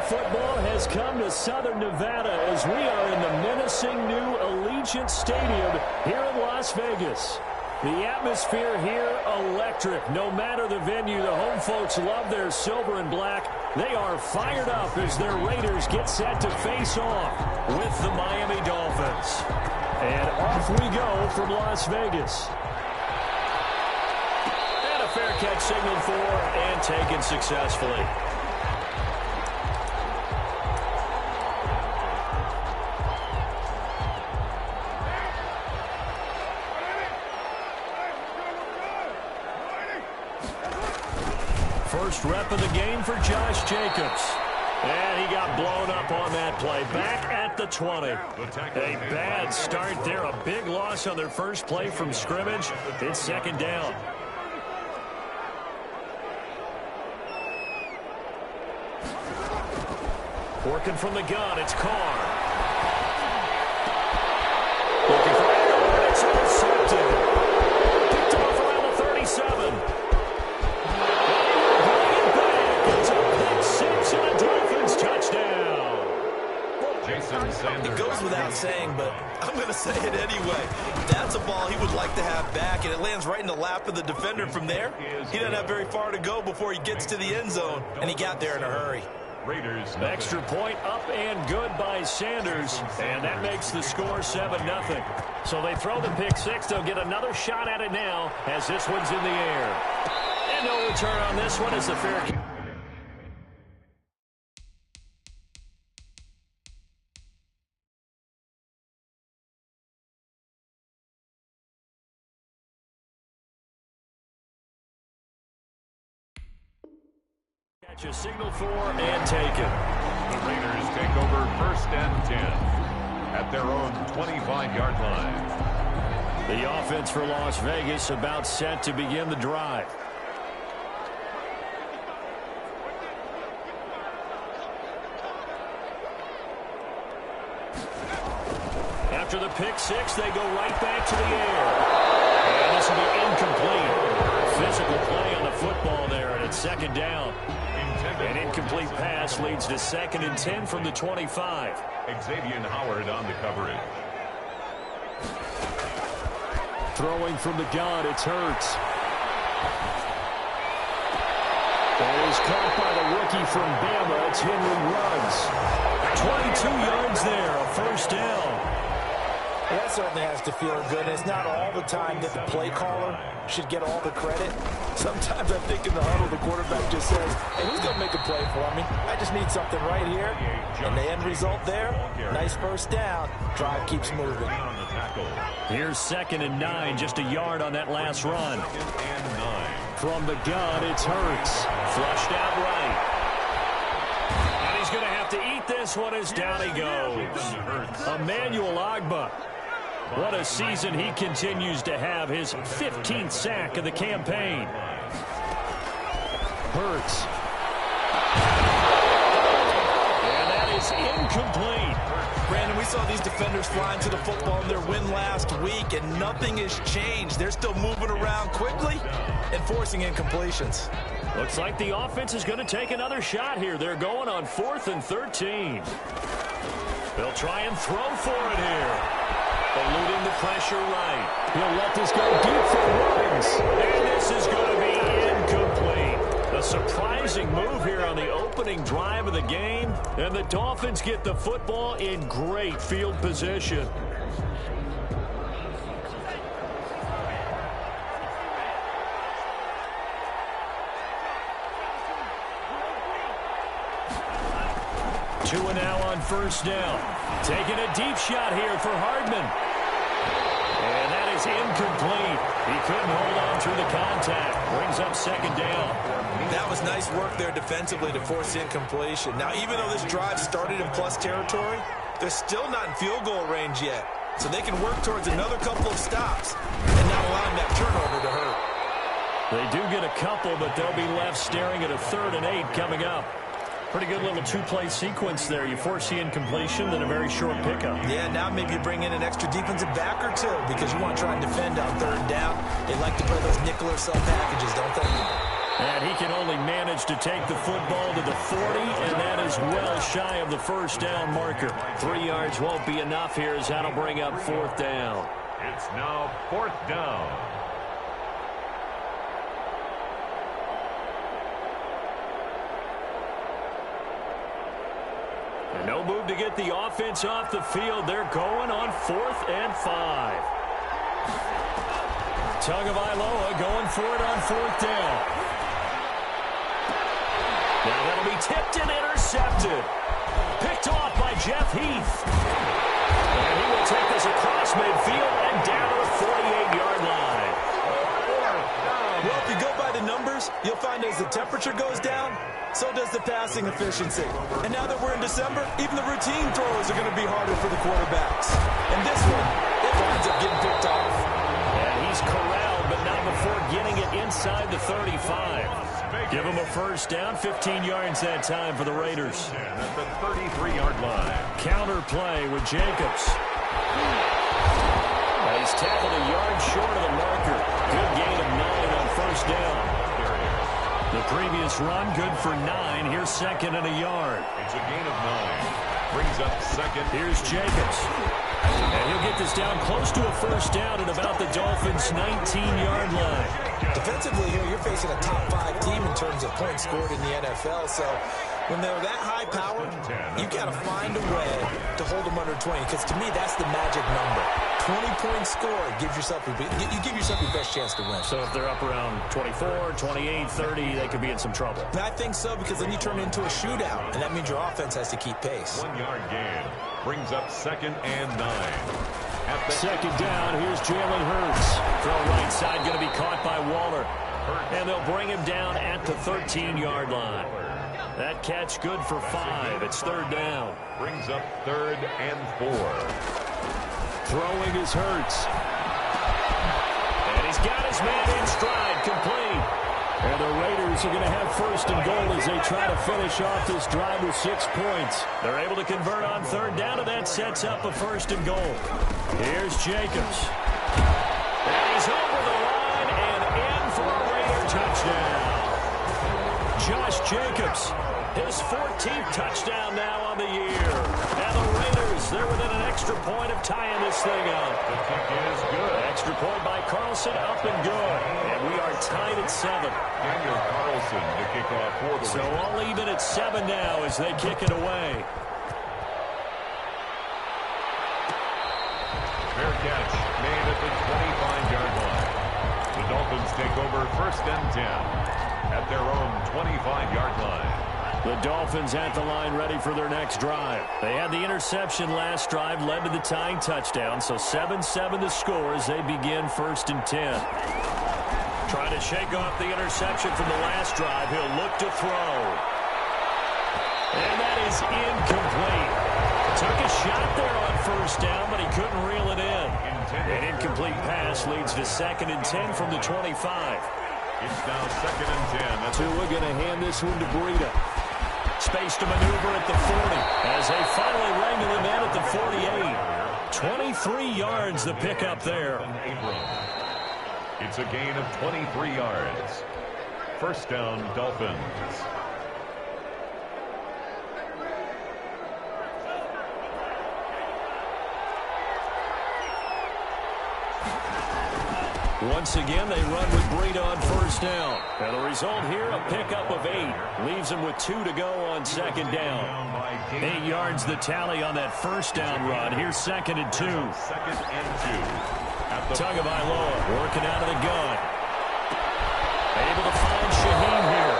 football has come to Southern Nevada as we are in the menacing new Allegiant Stadium here in Las Vegas. The atmosphere here, electric. No matter the venue, the home folks love their silver and black. They are fired up as their Raiders get set to face off with the Miami Dolphins. And off we go from Las Vegas. And a fair catch signaled for and taken successfully. First rep of the game for Josh Jacobs. And he got blown up on that play. Back at the 20. A bad start there. A big loss on their first play from scrimmage. It's second down. Working from the gun, it's Carr. Looking for Edward. It's intercepted. Picked off around the 37. It goes without saying, but I'm going to say it anyway. That's a ball he would like to have back, and it lands right in the lap of the defender from there. He doesn't have very far to go before he gets to the end zone, and he got there in a hurry. Raiders. Extra point up and good by Sanders, and that makes the score 7-0. So they throw the pick six. They'll get another shot at it now as this one's in the air. And no return on this one as the fair catch. A signal for and taken. The Raiders take over 1st and 10 at their own 25-yard line. The offense for Las Vegas about set to begin the drive. After the pick six, they go right back to the air. And this will be incomplete. Physical play on the football there, and it's second down. An incomplete pass leads to 2nd and 10 from the 25. Xavier Howard on the coverage. Throwing from the gun, it's Hurts. It is caught by the rookie from Bama. It's Henry Ruggs. 22 yards there, a first down. That certainly has to feel good. It's not all the time that the play caller should get all the credit. Sometimes I think in the huddle, the quarterback just says, hey, who's going to make a play for me? I just need something right here. And the end result there, nice first down. Drive keeps moving. Here's 2nd and 9, just a yard on that last run. From the gun, it's Hurts. Flushed out right. And he's going to have to eat this one as down he goes. Emmanuel Ogbah. What a season he continues to have. His 15th sack of the campaign. Hurts. And that is incomplete. Brandon, we saw these defenders flying to the football in their win last week, and nothing has changed. They're still moving around quickly and forcing incompletions. Looks like the offense is going to take another shot here. They're going on 4th and 13. They'll try and throw for it here. Eluding the pressure right. He'll let this go deep for Ruggs. And this is going to be incomplete. A surprising move here on the opening drive of the game. And the Dolphins get the football in great field position. Two and now on first down. Taking a deep shot here for Hardman. And that is incomplete. He couldn't hold on through the contact. Brings up 2nd down. That was nice work there defensively to force incompletion. Now, even though this drive started in plus territory, they're still not in field goal range yet. So they can work towards another couple of stops and not allowing that turnover to hurt. They do get a couple, but they'll be left staring at a 3rd and 8 coming up. Pretty good little two-play sequence there. You force the incompletion, then a very short pickup. Yeah, now maybe you bring in an extra defensive back or two because you want to try and defend on 3rd down. They like to play those nickel or sub packages, don't they? And he can only manage to take the football to the 40, and that is well shy of the first down marker. 3 yards won't be enough here as that'll bring up 4th down. It's now 4th down. And no move to get the offense off the field. They're going on 4th and 5. Tagovailoa going for it on 4th down. Now that'll be tipped and intercepted. Picked off by Jeff Heath. And he will take this across midfield and down to the 48-yard line. Well, if you go by the numbers, you'll find as the temperature goes down, so does the passing efficiency. And now that we're in December, even the routine throws are going to be harder for the quarterbacks. And this one, it winds up getting picked off. And he's corralled, but not before getting it inside the 35. Give him a first down, 15 yards that time for the Raiders. At the 33-yard line. Counter play with Jacobs. He's tackled a yard short of the marker. Good gain of 9 on first down. The previous run, good for 9. Here's 2nd and a yard. It's a gain of 9. Brings up 2nd. Here's Jacobs. And he'll get this down close to a first down at about the Dolphins' 19-yard line. Defensively here, you're facing a top 5 team in terms of points scored in the NFL. So when they're that high powered, you got to find a way to hold them under 20. Because to me, that's the magic number. 20-point score gives yourself you give yourself your best chance to win. So if they're up around 24, 28, 30, they could be in some trouble. And I think so, because then you turn it into a shootout, and that means your offense has to keep pace. 1-yard gain brings up 2nd and 9. At the 2nd down, here's Jalen Hurts. Throw right side, going to be caught by Waller. And they'll bring him down at the 13-yard line. That catch good for 5. It's 3rd down. Brings up 3rd and 4. Throwing is Hurts. And he's got his man in stride, complete. And the Raiders are going to have 1st and goal as they try to finish off this drive with 6 points. They're able to convert on 3rd down, and that sets up a 1st and goal. Here's Jacobs. And he's over the line and in for a Raider touchdown. Josh Jacobs, his 14th touchdown now on the year. And the Raiders, they're within an extra point of tying this thing up. The kick is good. Extra point by Carlson, up and good. And we are tied at 7. Daniel Carlson to kick off for the So Raiders. all even at 7 now as they kick it away. Fair catch made at the 25-yard line. The Dolphins take over 1st and 10 at their own 25-yard line. The Dolphins at the line ready for their next drive. They had the interception last drive, led to the tying touchdown, so 7-7 to score as they begin 1st and 10. Trying to shake off the interception from the last drive. He'll look to throw. And that is incomplete. Took a shot there on 1st down, but he couldn't reel it in. An incomplete pass leads to 2nd and 10 from the 25. It's now 2nd and 10. That's Tua going to hand this one to Breida. Space to maneuver at the 40 as they finally wrangle him in at the 48. 23 yards the pickup there. It's a gain of 23 yards. 1st down, Dolphins. Once again, they run with Breida on 1st down. And the result here, a pickup of 8. Leaves them with 2 to go on 2nd down. 8 yards the tally on that 1st down run. Here's 2nd and 2. 2nd and 2. Tagovailoa working out of the gun. Able to find Shaheen here.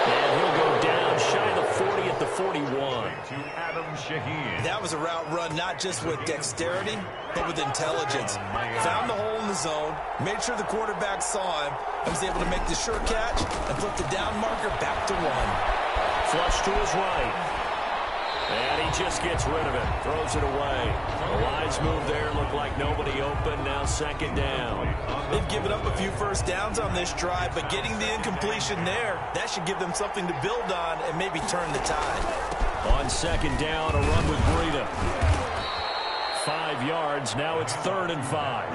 And he'll go down shy of the 40 at the 41. To Adam Shaheen. That was a route run not just with dexterity, but with intelligence. Found the hole in the zone, made sure the quarterback saw him, and was able to make the sure catch and flip the down marker back to 1. Flush to his right. And he just gets rid of it. Throws it away. A wise move there. Looked like nobody open. Now 2nd down. They've given up a few 1st downs on this drive, but getting the incompletion there, that should give them something to build on and maybe turn the tide. On 2nd down, a run with Breida. 5 yards. Now it's 3rd and 5.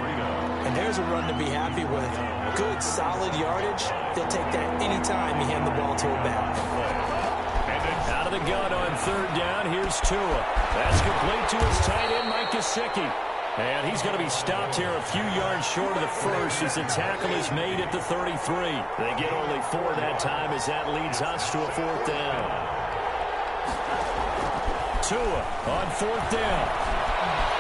And there's a run to be happy with. Good, solid yardage. They'll take that anytime you hand the ball to a back. Out of the gun on 3rd down. Here's Tua. That's complete to his tight end, Mike Gesicki. And he's going to be stopped here a few yards short of the first as the tackle is made at the 33. They get only 4 that time as that leads us to a 4th down. Tua on 4th down.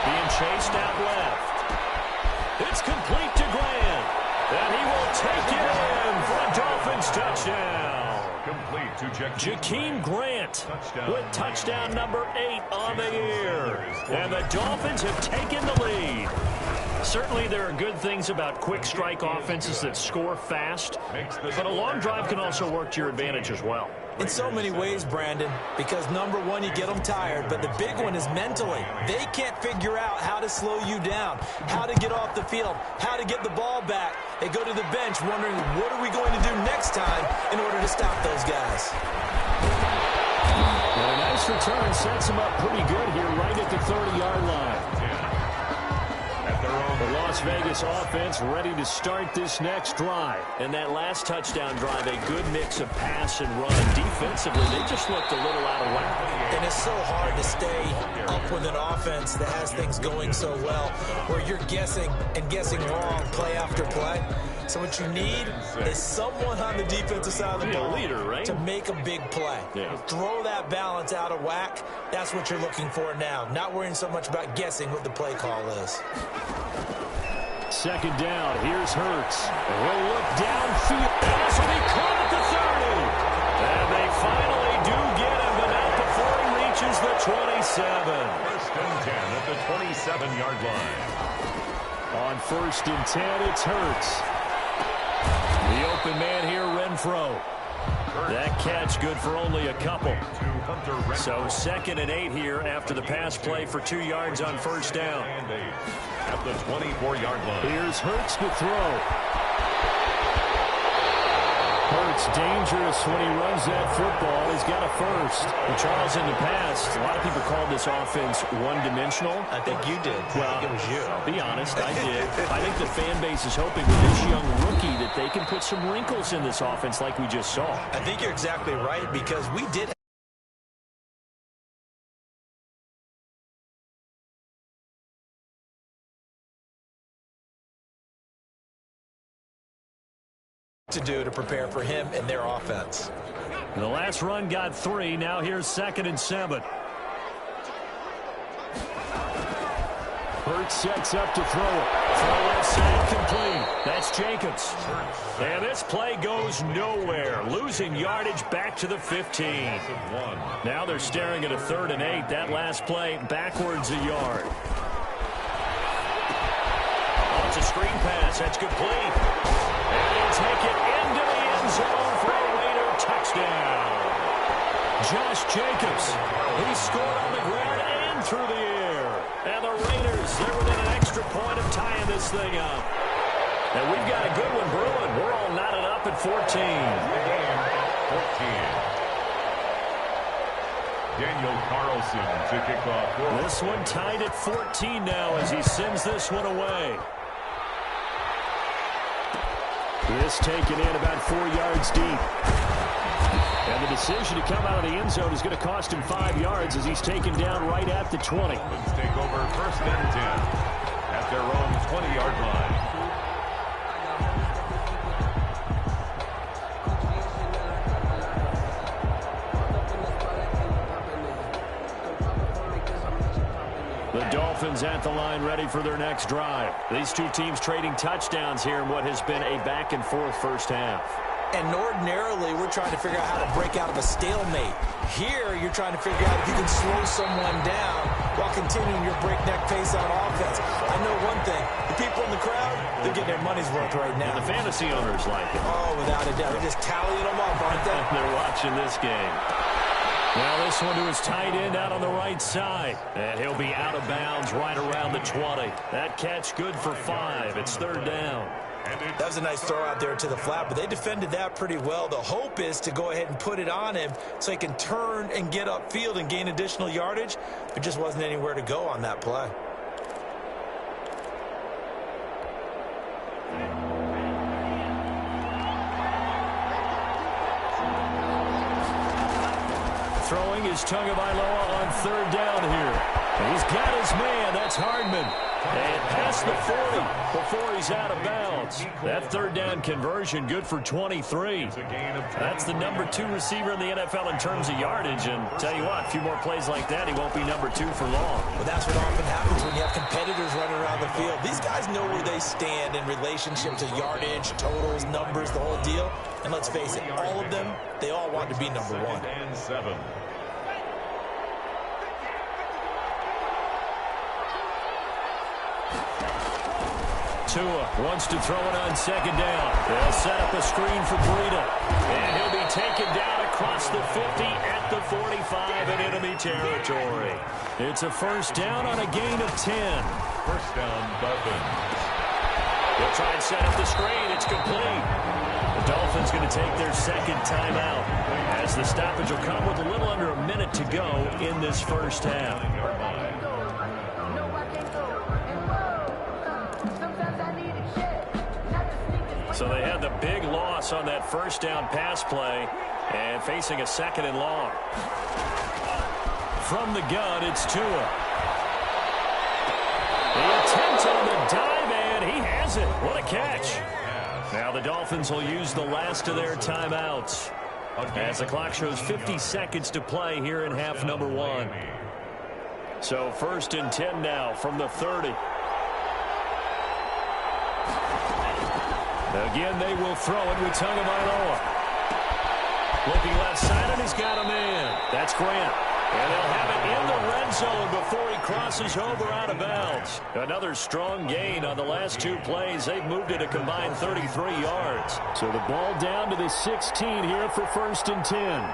Being chased out left. It's complete to Grant. And he will take it in for a Dolphins touchdown. Complete to Jakeem Grant with touchdown number 8 on the year. And the Dolphins have taken the lead. Certainly there are good things about quick strike offenses that score fast, but a long drive can also work to your advantage as well. In so many ways, Brandon, because number one, you get them tired, but the big one is mentally. They can't figure out how to slow you down, how to get off the field, how to get the ball back. They go to the bench wondering, what are we going to do next time in order to stop those guys? And a nice return sets them up pretty good here right at the 30-yard line. The Las Vegas offense ready to start this next drive. And that last touchdown drive, a good mix of pass and run. Defensively, they just looked a little out of whack. And it's so hard to stay up with an offense that has things going so well, where you're guessing and guessing wrong play after play. So what you need is someone on the defensive side of the ball to make a big play. Throw that balance out of whack. That's what you're looking for now. Not worrying so much about guessing what the play call is. 2nd down. Here's Hurts. And he'll look downfield. This will be caught at the 30. And they finally do get him, but not before he reaches the 27. 1st and 10 at the 27-yard line. On 1st and 10, it's Hurts. The open man here, Renfro. That catch good for only a couple. So 2nd and 8 here after the pass play for 2 yards on 1st down. At the 24-yard line. Here's Hurts to throw. Hurts dangerous when he runs that football. He's got a first. And Charles, in the past, a lot of people called this offense one-dimensional. I think you did. Well, I think it was you. I'll be honest, I did. I think the fan base is hoping with this young rookie that they can put some wrinkles in this offense like we just saw. I think you're exactly right, because we did to do to prepare for him and their offense. The last run got 3. Now here's 2nd and 7. Hurts sets up to throw it. Throw left side complete. That's Jacobs. And this play goes nowhere. Losing yardage back to the 15. Now they're staring at a 3rd and 8. That last play backwards a yard. Oh, it's a screen pass. That's complete. And he'll take it into the end zone for a Raider touchdown. Josh Jacobs. He scored on the ground and through the air. And the Raiders, they're within an extra point of tying this thing up. And we've got a good one brewing. We're all knotted up at 14. 14. Daniel Carlson to kick off. This one tied at 14 now as he sends this one away. This taken in about 4 yards deep. And the decision to come out of the end zone is going to cost him 5 yards as he's taken down right at the 20. Let's take over 1st and 10 at their own 20-yard line. The Dolphins at the line ready for their next drive. These two teams trading touchdowns here in what has been a back-and-forth first half. And ordinarily, we're trying to figure out how to break out of a stalemate. Here, you're trying to figure out if you can slow someone down while continuing your breakneck pace on offense. I know one thing. The people in the crowd, they're getting their money's worth right now. And the fantasy owners like it. Oh, without a doubt. They're just tallying them up, aren't they? They're watching this game. Now this one to his tight end out on the right side. And he'll be out of bounds right around the 20. That catch good for 5. It's 3rd down. That was a nice throw out there to the flat, but they defended that pretty well. The hope is to go ahead and put it on him so he can turn and get upfield and gain additional yardage. There just wasn't anywhere to go on that play. is Tagovailoa on third down here. He's got his man. That's Hardman. And past the 40 before he's out of bounds. That third down conversion good for 23. That's the number 2 receiver in the NFL in terms of yardage. And tell you what, a few more plays like that, he won't be number 2 for long. Well, that's what often happens when you have competitors running around the field. These guys know where they stand in relationship to yardage, totals, numbers, the whole deal. And let's face it, all of them, they all want to be number 1. And 7. Tua wants to throw it on second down. They'll set up a screen for Breida. And he'll be taken down across the 50 at the 45 in enemy territory. It's a first down on a gain of 10. First down, Dolphins. They'll try and set up the screen. It's complete. The Dolphins going to take their second timeout as the stoppage will come with a little under a minute to go in this first half. So they had the big loss on that first down pass play and facing a second and long. From the gun, it's Tua. The attempt on the dive, and he has it. What a catch. Now the Dolphins will use the last of their timeouts as the clock shows 50 seconds to play here in half number 1. So first and 10 now from the 30. Again, they will throw it with Tagovailoa. Looking left side, and he's got him in. That's Grant. And they'll have it in the red zone before he crosses over out of bounds. Another strong gain on the last 2 plays. They've moved it a combined 33 yards. So the ball down to the 16 here for first and 10.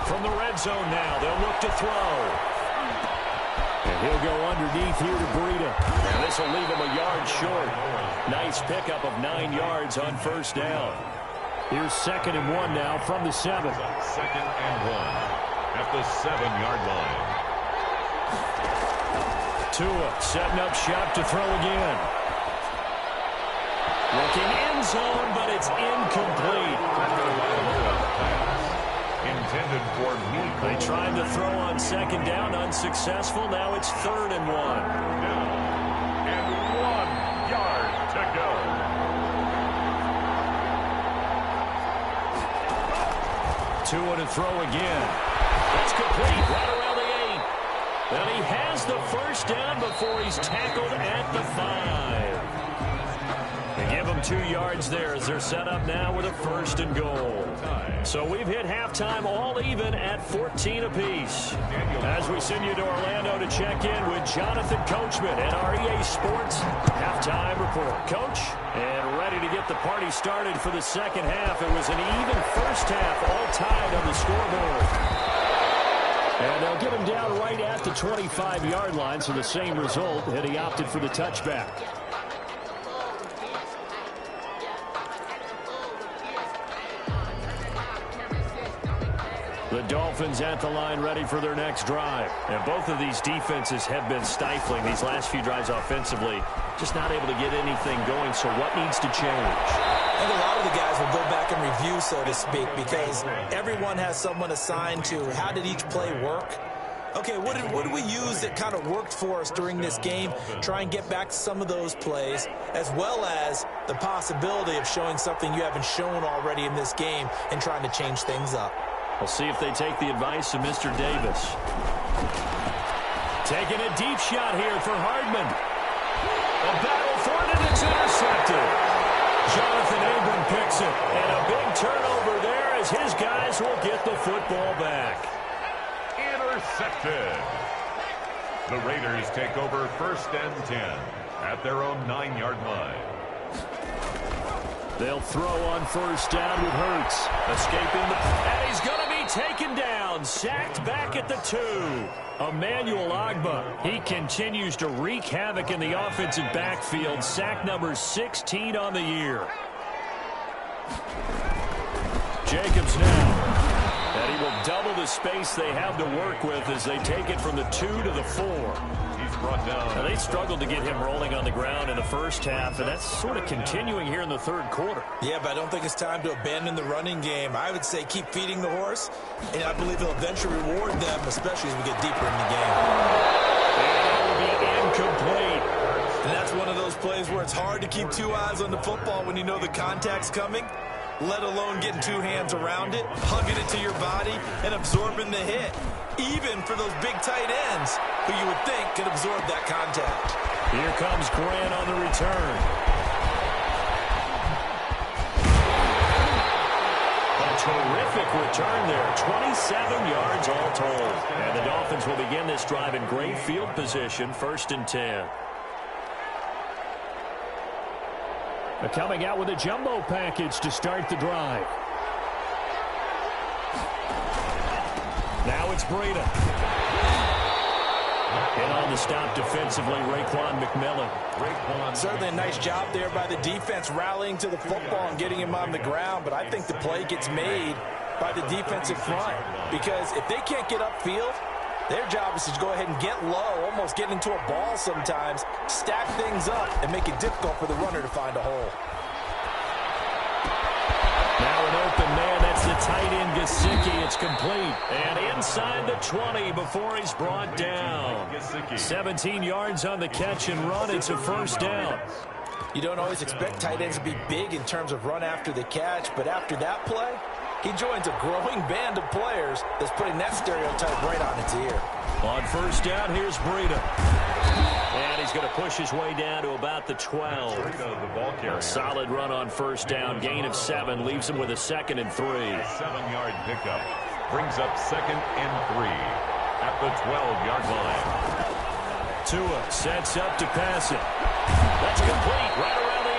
From the red zone now, they'll look to throw. And he'll go underneath here to Breida. And this will leave him a yard short. Nice pickup of 9 yards on first down. Here's second and 1 now from the 7. Second and 1 at the 7-yard line. Tua setting up shop to throw again. Looking end zone, but it's incomplete. Intended for me. They tried to throw on second down, unsuccessful. Now it's third and 1. And 1 yard to go. Tua to throw again. That's complete right around the 8. And he has the first down before he's tackled at the 5. They give him 2 yards there as they're set up now with a first and goal. So we've hit halftime all even at 14 apiece. As we send you to Orlando to check in with Jonathan Coachman at our EA Sports halftime report. Coach, and ready to get the party started for the second half. It was an even first half, all tied on the scoreboard. And they'll get him down right at the 25-yard line, so the same result, and he opted for the touchback. The Dolphins at the line ready for their next drive. And both of these defenses have been stifling these last few drives offensively. Just not able to get anything going, so what needs to change? I think a lot of the guys will go back and review, so to speak, because everyone has someone assigned to how did each play work. Okay, what did we use that kind of worked for us during this game? Try and get back to some of those plays, as well as the possibility of showing something you haven't shown already in this game and trying to change things up. We'll see if they take the advice of Mr. Davis. Taking a deep shot here for Hardman. A battle for it, and it's intercepted. Jonathan Abram picks it, and a big turnover there as his guys will get the football back. Intercepted. The Raiders take over first and 10 at their own 9-yard line. They'll throw on first down with Hurts. Escaping and he's going to be taken down. Sacked back at the 2. Emmanuel Ogbah. He continues to wreak havoc in the offensive backfield. Sack number 16 on the year. Jacobs now. And And he will double the space they have to work with as they take it from the 2 to the 4. He's brought down. Now, they struggled to get him rolling on the ground in the first half, and that's sort of continuing here in the third quarter. Yeah, but I don't think it's time to abandon the running game. I would say keep feeding the horse, and I believe he'll eventually reward them, especially as we get deeper in the game. And it will be incomplete. And that's one of those plays where it's hard to keep two eyes on the football when you know the contact's coming, let alone getting two hands around it, hugging it to your body, and absorbing the hit. Even for those big tight ends who you would think could absorb that contact. Here comes Grant on the return. A terrific return there. 27 yards all told. And the Dolphins will begin this drive in great field position, 1st and 10. They're coming out with a jumbo package to start the drive. Now it's Breida. And on the stop defensively, Raekwon McMillan. Certainly a nice job there by the defense rallying to the football and getting him on the ground, but I think the play gets made by the defensive front because if they can't get upfield, their job is to go ahead and get low, almost get into a ball sometimes, stack things up, and make it difficult for the runner to find a hole. Now an open man, that's the tight end Gesicki. It's complete. And inside the 20 before he's brought down. 17 yards on the catch and run. It's a 1st down. You don't always expect tight ends to be big in terms of run after the catch, but after that play, he joins a growing band of players that's putting that stereotype right on its ear. On 1st down, here's Breida. And he's going to push his way down to about the 12. A solid run on 1st down. Gain of 7 leaves him with a 2nd and 3. 7-yard pickup brings up 2nd and 3 at the 12-yard line. Tua sets up to pass it. That's complete right around the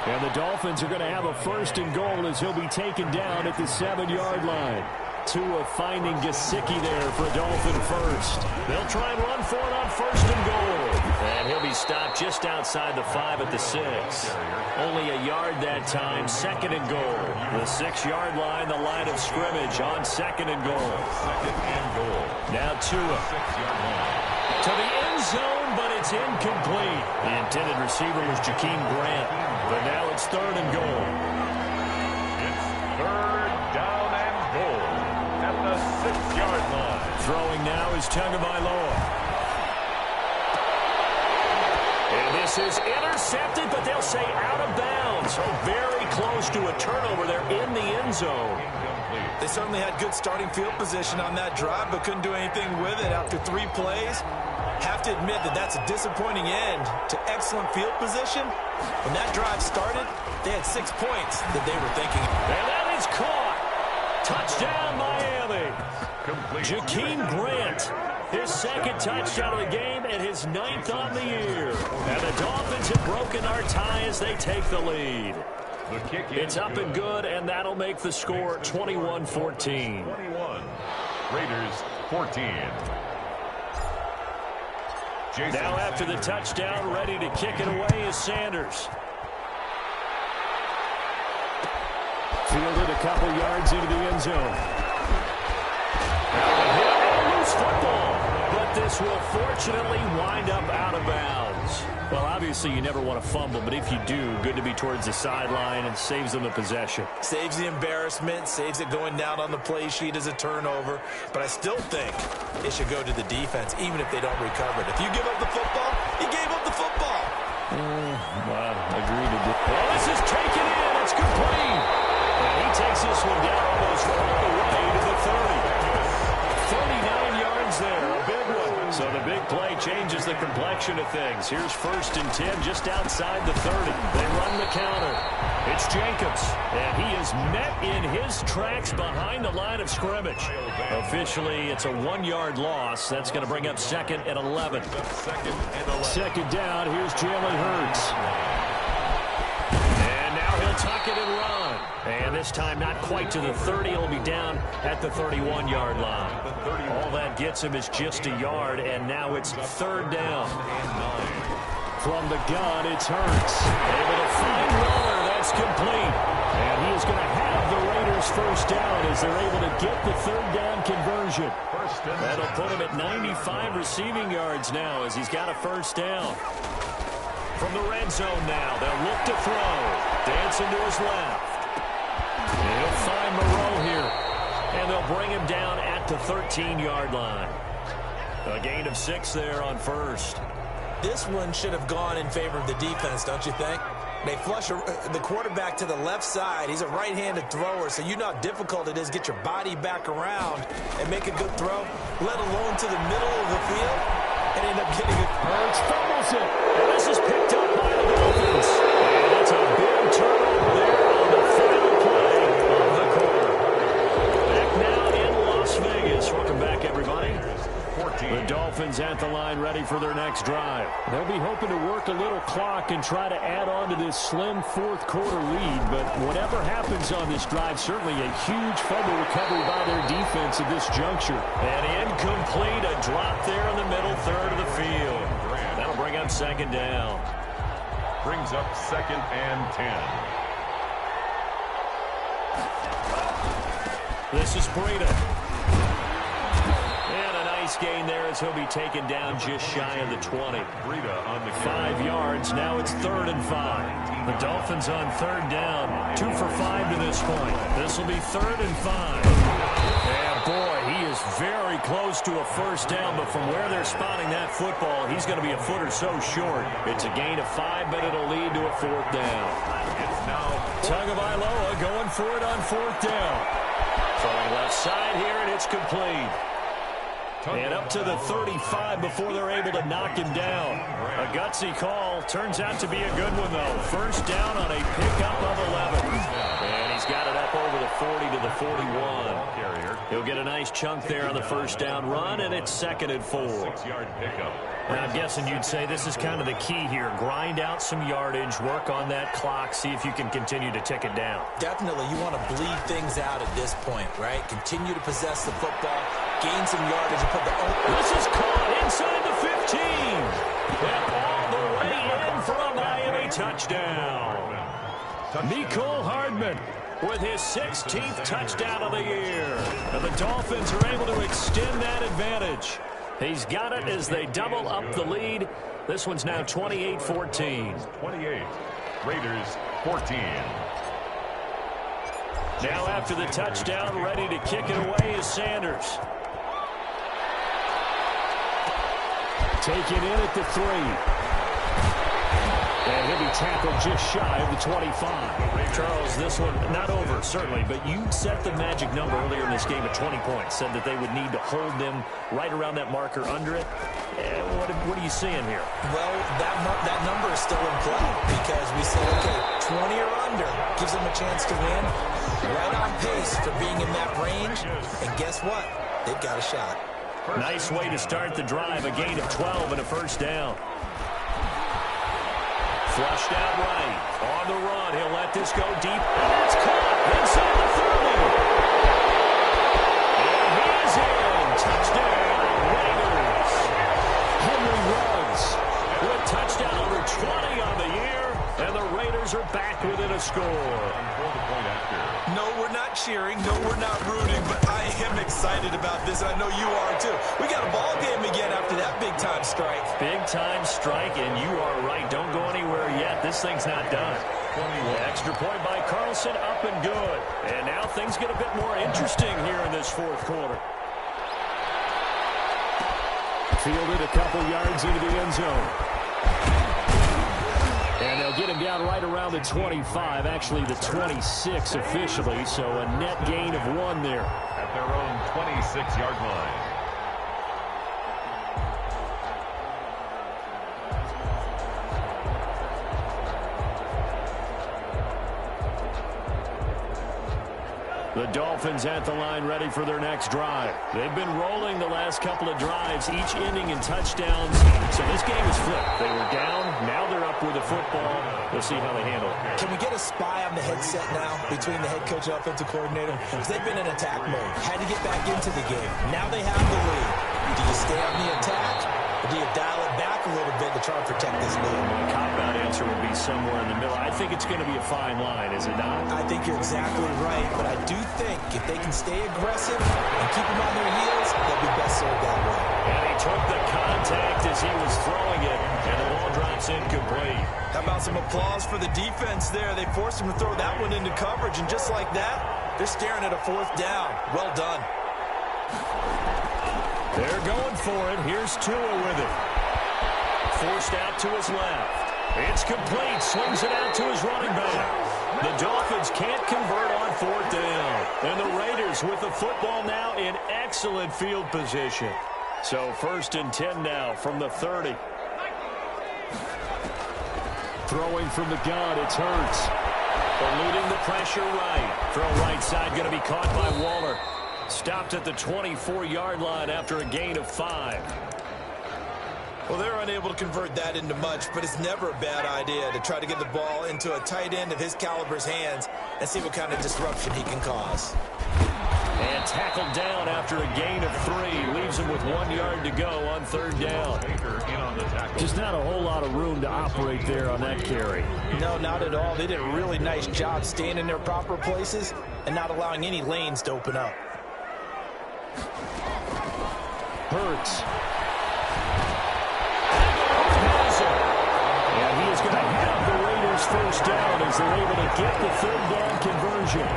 8. And the Dolphins are going to have a 1st and goal as he'll be taken down at the 7-yard line. Tua finding Gesicki there for a Dolphin 1st. They'll try and run for it on 1st and goal. And he'll be stopped just outside the 5 at the 6. Only a yard that time, 2nd and goal. The 6-yard line, the line of scrimmage on 2nd and goal. 2nd and goal. Now Tua. 6-yard line. To the end zone, but it's incomplete. The intended receiver was Jakeem Grant. But now it's 3rd and goal. It's 3rd down and goal at the 6-yard line. Throwing now is Tagovailoa. And this is intercepted, but they'll say out of bounds. So very close to a turnover there in the end zone. They certainly had good starting field position on that drive, but couldn't do anything with it after 3 plays. Have to admit that that's a disappointing end to excellent field position. When that drive started, they had 6 points that they were thinking. And that is caught. Touchdown, Miami. Complete. Jakeem Grant, his 2nd touchdown of the game and his 9th on the year. And the Dolphins have broken our tie as they take the lead. The kick It's up and good, and that'll make the score 21-14. 21. Raiders 14. Jason Now after the Sanders. touchdown, ready to kick it away is Sanders. Fielded a couple yards into the end zone. And loose football, but this will fortunately wind up out of bounds. Well, obviously you never want to fumble, but if you do, good to be towards the sideline and saves them the possession. Saves the embarrassment, saves it going down on the play sheet as a turnover. But I still think it should go to the defense, even if they don't recover it. If you give up the football, you gave up the football. Wow, agreed to do. Well, this is taken in. It's complete. And he takes this one down almost all the way to the 30. 39 yards there, a big one. So the big play changes the complexion of things. Here's 1st and 10 just outside the 30. They run the counter. It's Jacobs, and he is met in his tracks behind the line of scrimmage. Officially, it's a 1-yard loss. That's going to bring up 2nd and 11. 2nd down, here's Jalen Hurts. And now he'll tuck it and run. And this time not quite to the 30. He'll be down at the 31-yard line. All that gets him is just a yard, and now it's 3rd down. From the gun, it's Hurts. Able to find Waller. That's complete. And he is going to have the Raiders first down as they're able to get the third down conversion. That'll put him at 95 receiving yards now as he's got a first down. From the red zone now, they'll look to throw. Dancing to his left. And he'll find Moreau here. And they'll bring him down at the 13-yard line. A gain of 6 there on first. This one should have gone in favor of the defense, don't you think? They flush the quarterback to the left side. He's a right-handed thrower, so you know how difficult it is to get your body back around and make a good throw, let alone to the middle of the field, and end up getting it. Hurts fumbles it. And this is picked up by the Dolphins. And it's a big turnover there on the final play of the quarter. Back now in Las Vegas. Welcome back, everybody. The Dolphins at the line ready for their next drive. They'll be hoping to work a little clock and try to add on to this slim fourth quarter lead. But whatever happens on this drive, certainly a huge fumble recovery by their defense at this juncture. And incomplete, a drop there in the middle third of the field. That'll bring up second down. Brings up 2nd and 10. This is Breida. Nice gain there as he'll be taken down just shy of the 20. Breida on the 5 yards. Now it's 3rd and 5. The Dolphins on 3rd down. 2 for 5 to this point. This will be 3rd and 5. And boy, he is very close to a first down, but from where they're spotting that football, he's going to be a foot or so short. It's a gain of 5, but it'll lead to a 4th down. It's now Tagovailoa going for it on 4th down. Throwing left side here, and it's complete. And up to the 35 before they're able to knock him down. A gutsy call. Turns out to be a good one, though. First down on a pickup of 11. And he's got it up over the 40 to the 41. He'll get a nice chunk there on the first down run, and it's 2nd and 4. 6-yard pickup. And I'm guessing you'd say this is kind of the key here. Grind out some yardage, work on that clock, see if you can continue to tick it down. Definitely, you want to bleed things out at this point, right? Continue to possess the football, gain some yardage, and put the... This is caught inside the 15. And all the way in for a Miami touchdown. Mecole Hardman with his 16th touchdown of the year. And the Dolphins are able to extend that advantage. He's got it as they double up the lead. This one's now 28-14. 28. Raiders 14. Now after the touchdown, ready to kick it away is Sanders. Taken in at the 3. And he'll be tackled just shy of the 25. Charles, this one, not over, certainly, but you set the magic number earlier in this game at 20 points. Said that they would need to hold them right around that marker under it. What are you seeing here? Well, that number is still in play because we said, okay, 20 or under gives them a chance to win. Right on pace for being in that range. And guess what? They've got a shot. Nice way to start the drive. A gain of 12 and a first down. Flushed out right. On the run. He'll let this go deep. And it's caught inside the 30. And he is in. Touchdown, Raiders. Henry Ruggs with touchdown number 20 on the year. And the Raiders are back within a score. No, we're not cheering. No, we're not rooting. But I am excited about this. I know you are, too. We got a ball game again after that big-time strike. Big-time strike, and you are right. Don't go anywhere yet. This thing's not done. Extra point by Carlson, up and good. And now things get a bit more interesting here in this fourth quarter. Fielded a couple yards into the end zone. And they'll get him down right around the 25, actually the 26 officially, so a net gain of 1 there. At their own 26-yard line. The Dolphins at the line ready for their next drive. They've been rolling the last couple of drives, each ending in touchdowns. So this game is flipped. They were down, now they're up with the football. We'll see how they handle it. Can we get a spy on the headset now between the head coach and offensive coordinator? Because they've been in attack mode. Had to get back into the game. Now they have the lead. Do you stay on the attack, or do you dial it back a little bit to try to protect this lead? The cop-out answer would be be somewhere in the middle. I think it's going to be a fine line, is it not? I think you're exactly right, but I do think if they can stay aggressive and keep them on their heels, they'll be best served that way. And he took the contact as he was throwing it, and the ball drops incomplete. How about some applause for the defense there? They forced him to throw that one into coverage, and just like that, they're staring at a 4th down. Well done. They're going for it. Here's Tua with it. Forced out to his left. It's complete. Swings it out to his running back. The Dolphins can't convert on 4th down. And the Raiders with the football now in excellent field position. So 1st and 10 now from the 30. Throwing from the gun, it's Hurts. Eluding the pressure right. Throw right side going to be caught by Waller. Stopped at the 24-yard line after a gain of 5. Well, they're unable to convert that into much, but it's never a bad idea to try to get the ball into a tight end of his caliber's hands and see what kind of disruption he can cause. And tackled down after a gain of 3. Leaves him with 1 yard to go on 3rd down. Just not a whole lot of room to operate there on that carry. No, not at all. They did a really nice job staying in their proper places and not allowing any lanes to open up. Hurts. And he is going to have the Raiders 1st down as they're able to get the 3rd down conversion.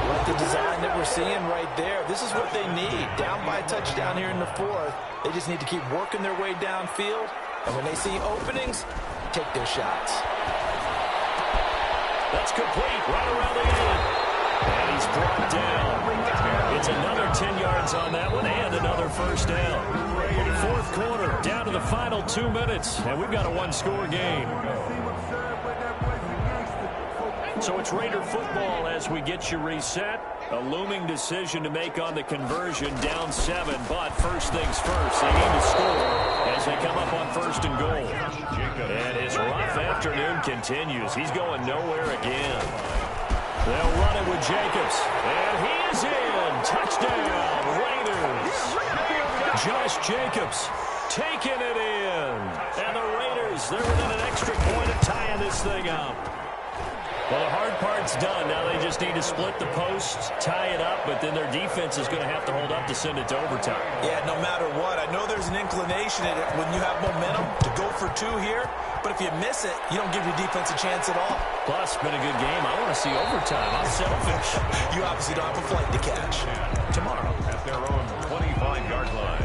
Like the design that we're seeing right there. This is what they need. Down by a touchdown here in the 4th. They just need to keep working their way downfield. And when they see openings, take their shots. That's complete right around the end. And he's brought down. It's another 10 yards on that one and another 1st down. 4th quarter, down to the final 2 minutes. And we've got a 1-score game. So it's Raider football as we get you reset. A looming decision to make on the conversion, down 7. But first things first, they need to score as they come up on 1st and goal. And his rough afternoon continues. He's going nowhere again. They'll run it with Jacobs. And he is in. Touchdown, Raiders. Josh Jacobs taking it in. And the Raiders, they're within an extra point of tying this thing up. Well, the hard part's done. Now they just need to split the posts, tie it up, but then their defense is going to have to hold up to send it to overtime. Yeah, no matter what. I know there's an inclination in it when you have momentum to go for 2 here, but if you miss it, you don't give your defense a chance at all. Plus, it's been a good game. I want to see overtime. I'm selfish. You obviously don't have a flight to catch. Tomorrow. At their own 25-yard line.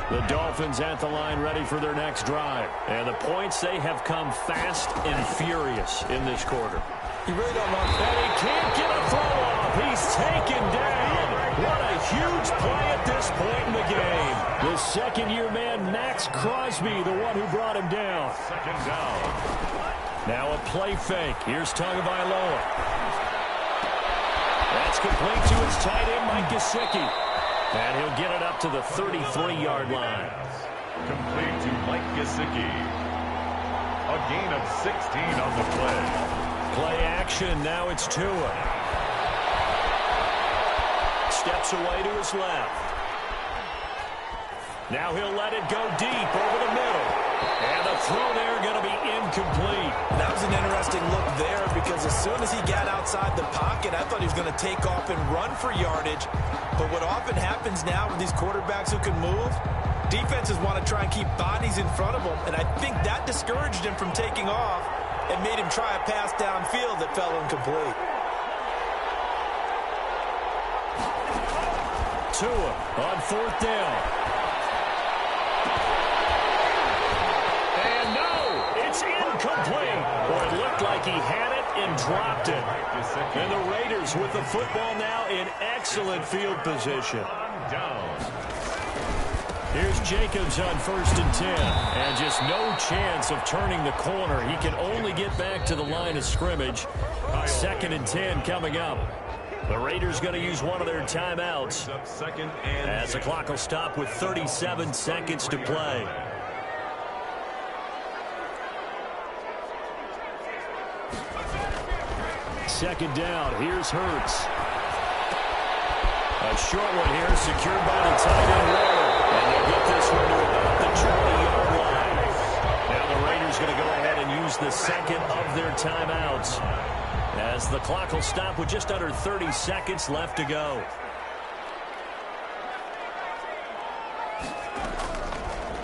The Dolphins at the line ready for their next drive. And the points, they have come fast and furious in this quarter. You really don't want that. And he can't get a throw off. He's taken down. What a huge play at this point in the game. The second-year man, Max Crosby, the one who brought him down. 2nd down. Now a play fake. Here's Tagovailoa. That's complete to his tight end, Mike Gesicki. And he'll get it up to the 33-yard line. Complete to Mike Gesicki. A gain of 16 on the play. Play action. Now it's Tua. Steps away to his left. Now he'll let it go deep over the middle. And the throw there going to be incomplete. That was an interesting look there because as soon as he got outside the pocket, I thought he was going to take off and run for yardage. But what often happens now with these quarterbacks who can move, defenses want to try and keep bodies in front of them. And I think that discouraged him from taking off and made him try a pass downfield that fell incomplete. Tua on 4th down. And no, it's incomplete. Boy, it looked like he had it and dropped it. And the Raiders with the football now in excellent field position. Here's Jacobs on 1st and 10. And just no chance of turning the corner. He can only get back to the line of scrimmage. 2nd and 10 coming up. The Raiders going to use one of their timeouts as the clock will stop with 37 seconds to play. Second down. Here's Hurts. A short one here, secured by the tight end Waller. And they get this one to about the 20-yard line. Now the Raiders going to go ahead and use the second of their timeouts, as the clock will stop with just under 30 seconds left to go.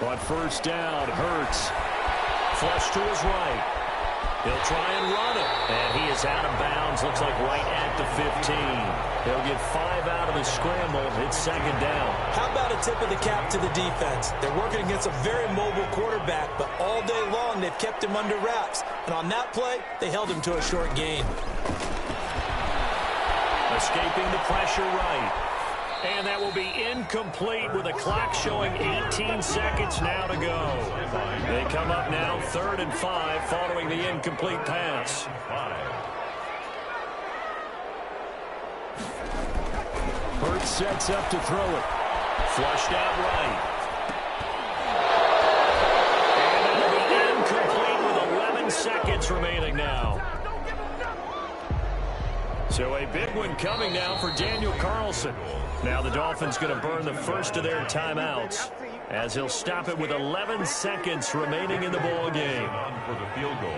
On first down, Hurts. Flush to his right. He'll try and run it. And he is out of bounds. Looks like right at the 15. He'll get 5 out of the scramble. It's second down. How about a tip of the cap to the defense? They're working against a very mobile quarterback, but all day long they've kept him under wraps. And on that play, they held him to a short gain. Escaping the pressure right. And that will be incomplete with a clock showing 18 seconds now to go. They come up now 3rd and 5 following the incomplete pass. Hurts sets up to throw it. Flushed out right. And it'll be incomplete with 11 seconds remaining now. So a big one coming now for Daniel Carlson. Now the Dolphins going to burn the first of their timeouts, as he'll stop it with 11 seconds remaining in the ball game. On for the field goal,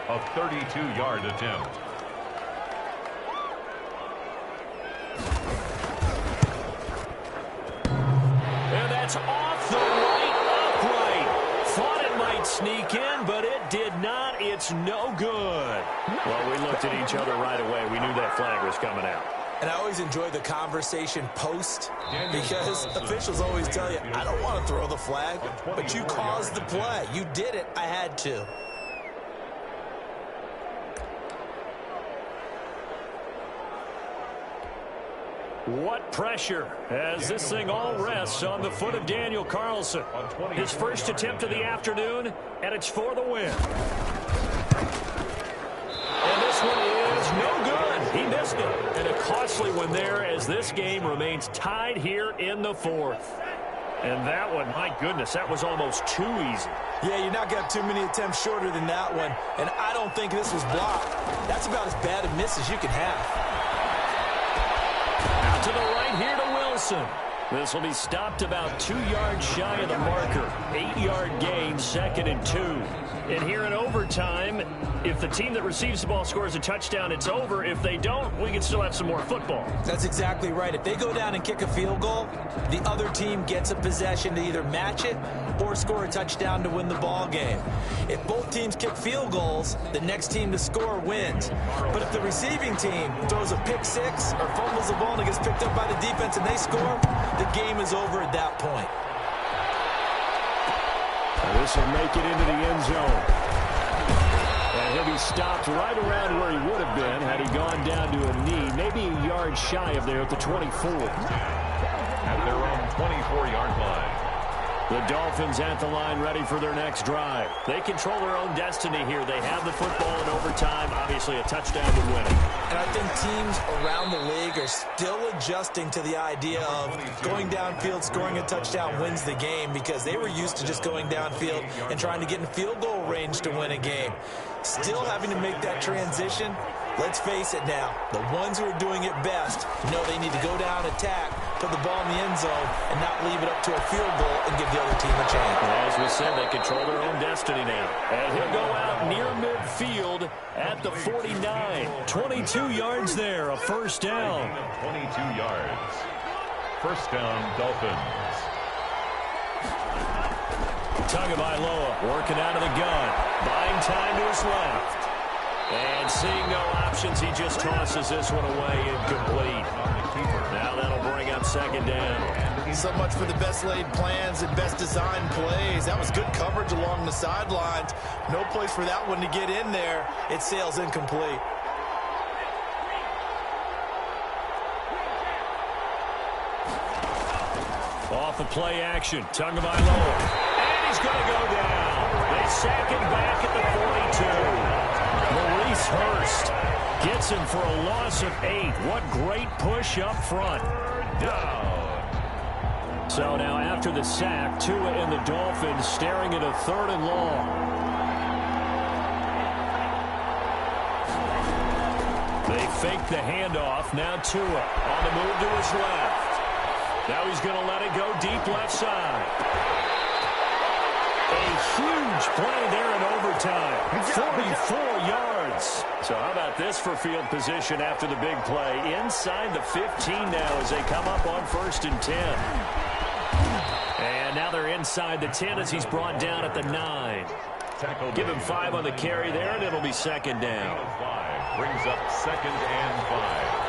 a 32-yard attempt. And that's off the right upright. Thought it might sneak in, but it did not. It's no good. Well, we looked at each other right away. We knew that flag was coming out. And I always enjoy the conversation post, because officials always tell you, I don't want to throw the flag, but you caused the play. You did it. I had to. What pressure, as this thing all rests on the foot of Daniel Carlson. His first attempt of the afternoon, and it's for the win. And this one is no good. He missed it. And a costly one there, as this game remains tied here in the 4th. And that one, my goodness, that was almost too easy. Yeah, you're not going to have too many attempts shorter than that one. And I don't think this was blocked. That's about as bad a miss as you can have. Out to the right here to Wilson. This will be stopped about 2 yards shy of the marker. 8-yard gain, 2nd and 2. And here in overtime, if the team that receives the ball scores a touchdown, it's over. If they don't, we can still have some more football. That's exactly right. If they go down and kick a field goal, the other team gets a possession to either match it or score a touchdown to win the ball game. If both teams kick field goals, the next team to score wins. But if the receiving team throws a pick six or fumbles the ball and it gets picked up by the defense and they score, the game is over at that point. This will make it into the end zone. And he'll be stopped right around where he would have been had he gone down to a knee, maybe a yard shy of there at the 24. At their own 24-yard line. The Dolphins at the line, ready for their next drive. They control their own destiny here. They have the football in overtime. Obviously, a touchdown would win it. And I think teams around the league are still adjusting to the idea of going downfield, scoring a touchdown wins the game, because they were used to just going downfield and trying to get in field goal range to win a game. Still having to make that transition. Let's face it now, the ones who are doing it best know they need to go down, attack, put the ball in the end zone, and not leave it up to a field goal and give the other team a chance. As we said, they control their own destiny now. And he'll go out near midfield at the 49. 22 yards there, a first down. 22 yards. First down, Dolphins. Tagovailoa working out of the gun. Buying time to his left. And seeing no options, he just tosses this one away, incomplete. Now that'll bring up second down. So much for the best laid plans and best designed plays. That was good coverage along the sidelines. No place for that one to get in there. It sails incomplete. Off the play action, Tagovailoa. And he's going to go down. They sack him back at the 42. Maurice Hurst gets him for a loss of 8. What great push up front. Down. So now after the sack, Tua and the Dolphins staring at a 3rd and long. They fake the handoff. Now Tua on the move to his left. Now he's going to let it go deep left side. A huge play there in overtime. 44 yards. So how about this for field position after the big play? Inside the 15 now as they come up on 1st and 10. And now they're inside the 10 as he's brought down at the 9. Give him 5 on the carry there, and it'll be 2nd down. 5 brings up 2nd and 5.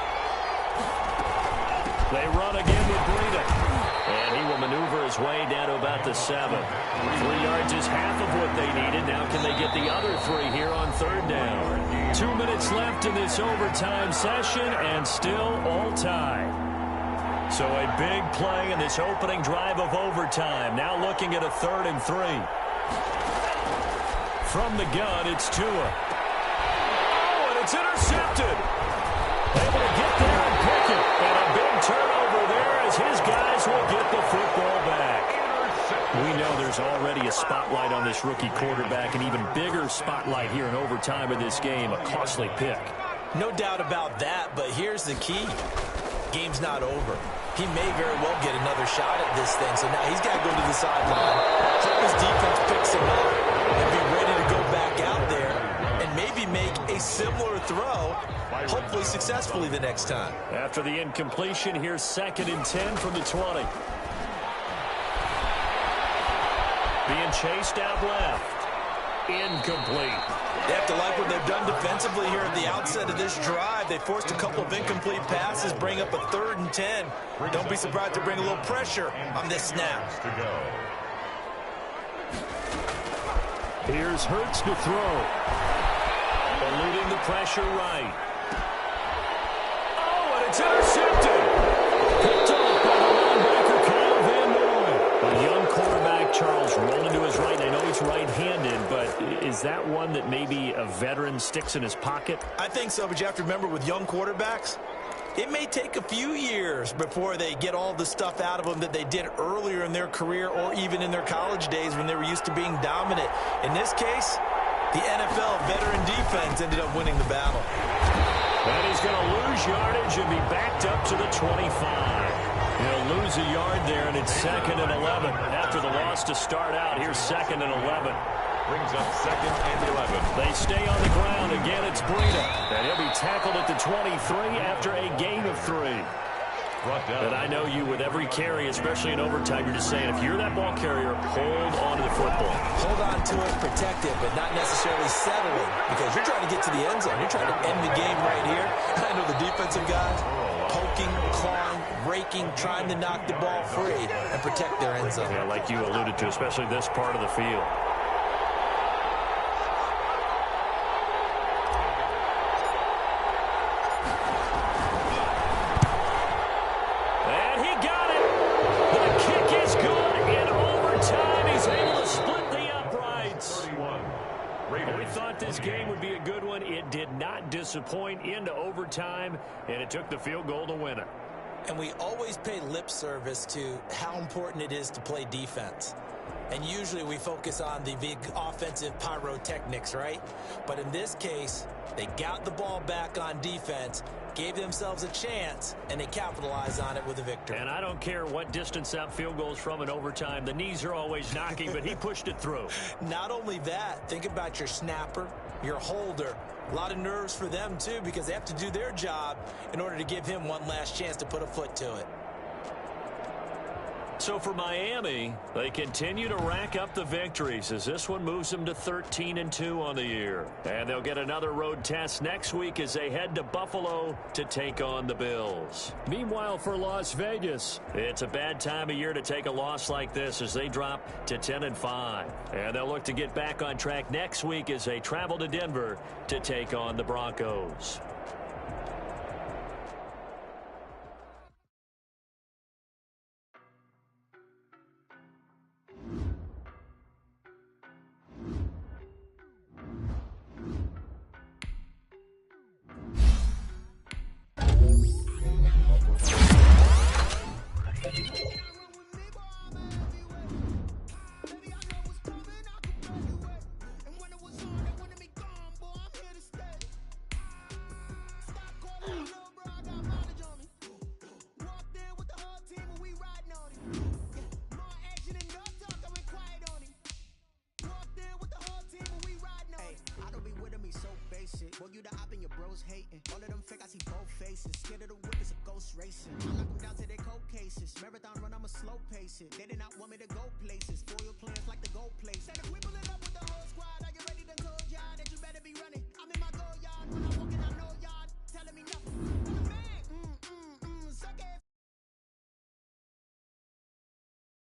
They run again with Breida. And he will maneuver his way down to about the 7. 3 yards is half of what they needed. Now can they get the other 3 here on 3rd down? 2 minutes left in this overtime session, and still all tied. So a big play in this opening drive of overtime. Now looking at a 3rd and 3. From the gun, it's Tua. Oh, and it's intercepted. Able to get there and pick it. And a big turnover there as his guys will get the football back. We know there's already a spotlight on this rookie quarterback, an even bigger spotlight here in overtime of this game, a costly pick. No doubt about that, but here's the key. Game's not over. He may very well get another shot at this thing, so now he's got to go to the sideline, hope his defense picks him up, and be ready to go back out there and maybe make a similar throw, hopefully successfully the next time. After the incompletion, here's 2nd and 10 from the 20. Being chased out left. Incomplete. They have to like what they've done defensively here at the outset of this drive. They forced a couple of incomplete passes, bring up a 3rd and 10. Don't be surprised to bring a little pressure on this snap. Here's Hurts to throw. Eluding the pressure right. Oh, and it's intercepted. Picked off by the linebacker, Kyle Van Noy. A young quarterback, Charles, rolling to his right. I know he's right-handed, but is that one that maybe a veteran sticks in his pocket? I think so, but you have to remember with young quarterbacks, it may take a few years before they get all the stuff out of them that they did earlier in their career or even in their college days when they were used to being dominant. In this case, the NFL veteran defense ended up winning the battle. And he's going to lose yardage and be backed up to the 25. He'll lose a yard there, and it's 2nd and 11. After the loss to start out, here's 2nd and 11. Brings up 2nd and 11. They stay on the ground. Again, it's Breida. And he'll be tackled at the 23 after a gain of 3. And I know you, with every carry, especially in overtime, you're just saying, if you're that ball carrier, hold on to the football. Hold on to it, protect it, but not necessarily settle it, because you're trying to get to the end zone. You're trying to end the game right here. I know the defensive guys poking, clawing, raking, trying to knock the ball free and protect their end zone. Yeah, like you alluded to, especially this part of the field. This game would be a good one. It did not disappoint into overtime, and it took the field goal to win it. And we always pay lip service to how important it is to play defense. And usually we focus on the big offensive pyrotechnics, right? But in this case, they got the ball back on defense, gave themselves a chance, and they capitalized on it with a victory. And I don't care what distance that field goes from in overtime. The knees are always knocking, but he pushed it through. Not only that, think about your snapper, your holder. A lot of nerves for them, too, because they have to do their job in order to give him one last chance to put a foot to it. So for Miami, they continue to rack up the victories as this one moves them to 13-2 on the year. And they'll get another road test next week as they head to Buffalo to take on the Bills. Meanwhile, for Las Vegas, it's a bad time of year to take a loss like this as they drop to 10-5. And they'll look to get back on track next week as they travel to Denver to take on the Broncos. slow pace it. They did not want me to go places. Spoiled plans like the gold place.